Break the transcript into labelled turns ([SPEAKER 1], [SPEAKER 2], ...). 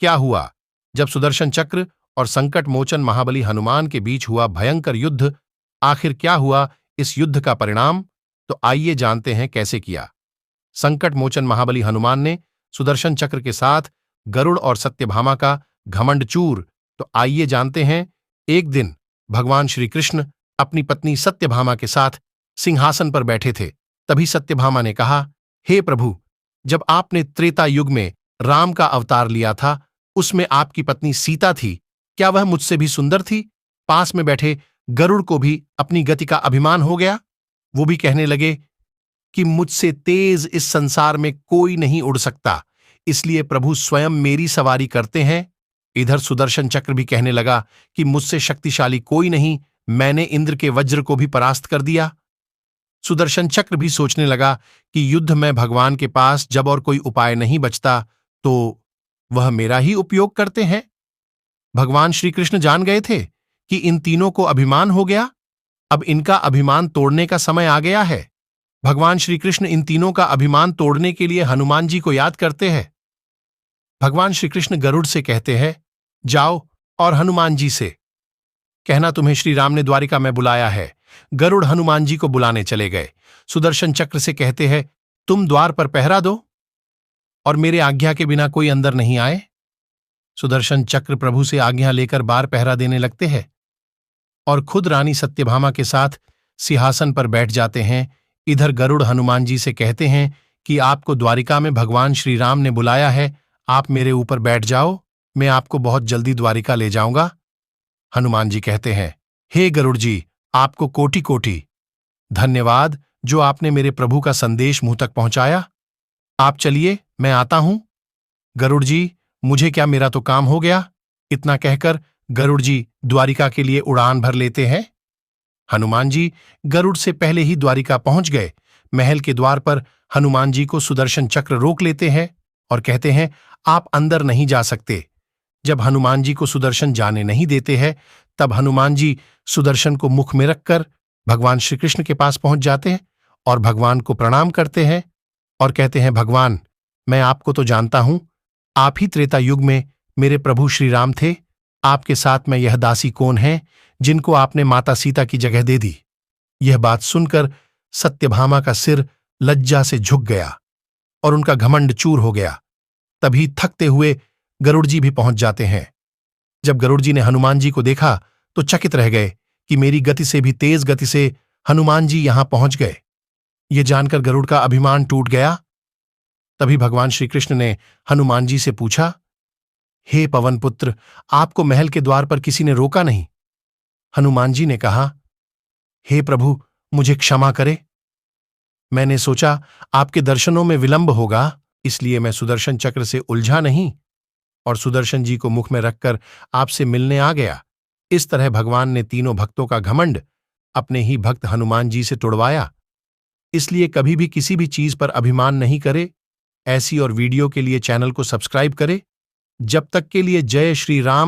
[SPEAKER 1] क्या हुआ? जब सुदर्शन चक्र और संकट मोचन महाबली हनुमान के बीच हुआ भयंकर युद्ध, आखिर क्या हुआ इस युद्ध का परिणाम? तो आइए जानते हैं कैसे किया। संकट मोचन महाबली हनुमान ने सुदर्शन चक्र के साथ गरुड़ और सत्यभामा का घमंड चूर। तो आइए जानते हैं। एक दिन भगवान श्री कृष्ण अपनी पत्नी सत्यभामा के साथ सिंहासन पर बैठे थे। तभी सत्यभामा ने कहा, हे प्रभु, जब आपने त्रेता युग में राम का अवतार लिया था, उसमें आपकी पत्नी सीता थी। क्या वह मुझसे भी सुंदर थी? पास में बैठे गरुड़ को भी अपनी गति का अभिमान हो गया। वो भी कहने लगे कि मुझसे तेज इस संसार में कोई नहीं उड़ सकता, इसलिए प्रभु स्वयं मेरी सवारी करते हैं। इधर सुदर्शन चक्र भी कहने लगा कि मुझसे शक्तिशाली कोई नहीं, मैंने इंद्र के वज्र को भी परास्त कर दिया। सुदर्शन चक्र भी सोचने लगा कि युद्ध में भगवान के पास जब और कोई उपाय नहीं बचता तो वह मेरा ही उपयोग करते हैं। भगवान श्री कृष्ण जान गए थे कि इन तीनों को अभिमान हो गया। अब इनका अभिमान तोड़ने का समय आ गया है। भगवान श्री कृष्ण इन तीनों का अभिमान तोड़ने के लिए हनुमान जी को याद करते हैं। भगवान श्री कृष्ण गरुड़ से कहते हैं, जाओ और हनुमान जी से कहना तुम्हें श्री राम ने द्वारिका में बुलाया है। गरुड़ हनुमान जी को बुलाने चले गए। सुदर्शन चक्र से कहते हैं, तुम द्वार पर पहरा दो और मेरे आज्ञा के बिना कोई अंदर नहीं आए। सुदर्शन चक्र प्रभु से आज्ञा लेकर बार पहरा देने लगते हैं और खुद रानी सत्यभामा के साथ सिंहासन पर बैठ जाते हैं। इधर गरुड़ हनुमान जी से कहते हैं कि आपको द्वारिका में भगवान श्री राम ने बुलाया है, आप मेरे ऊपर बैठ जाओ, मैं आपको बहुत जल्दी द्वारिका ले जाऊंगा। हनुमान जी कहते हैं, हे गरुड़ जी, आपको कोटि कोटि धन्यवाद जो आपने मेरे प्रभु का संदेश मुंह तक पहुंचाया। आप चलिए, मैं आता हूं। गरुड़ जी, मुझे क्या, मेरा तो काम हो गया। इतना कहकर गरुड़ जी द्वारिका के लिए उड़ान भर लेते हैं। हनुमान जी गरुड़ से पहले ही द्वारिका पहुंच गए। महल के द्वार पर हनुमान जी को सुदर्शन चक्र रोक लेते हैं और कहते हैं, आप अंदर नहीं जा सकते। जब हनुमान जी को सुदर्शन जाने नहीं देते हैं, तब हनुमान जी सुदर्शन को मुख में रखकर भगवान श्री कृष्ण के पास पहुंच जाते हैं और भगवान को प्रणाम करते हैं और कहते हैं, भगवान, मैं आपको तो जानता हूं, आप ही त्रेता युग में मेरे प्रभु श्री राम थे। आपके साथ में यह दासी कौन है जिनको आपने माता सीता की जगह दे दी? यह बात सुनकर सत्यभामा का सिर लज्जा से झुक गया और उनका घमंड चूर हो गया। तभी थकते हुए गरुड़ जी भी पहुंच जाते हैं। जब गरुड़ जी ने हनुमान जी को देखा तो चकित रह गए कि मेरी गति से भी तेज गति से हनुमान जी यहां पहुंच गए। ये जानकर गरुड़ का अभिमान टूट गया। तभी भगवान श्री कृष्ण ने हनुमान जी से पूछा, हे पवन पुत्र, आपको महल के द्वार पर किसी ने रोका नहीं? हनुमान जी ने कहा, हे प्रभु, मुझे क्षमा करे। मैंने सोचा आपके दर्शनों में विलंब होगा, इसलिए मैं सुदर्शन चक्र से उलझा नहीं और सुदर्शन जी को मुख में रखकर आपसे मिलने आ गया। इस तरह भगवान ने तीनों भक्तों का घमंड अपने ही भक्त हनुमान जी से तोड़वाया। इसलिए कभी भी किसी भी चीज पर अभिमान नहीं करे। ऐसी और वीडियो के लिए चैनल को सब्सक्राइब करें। जब तक के लिए जय श्री राम।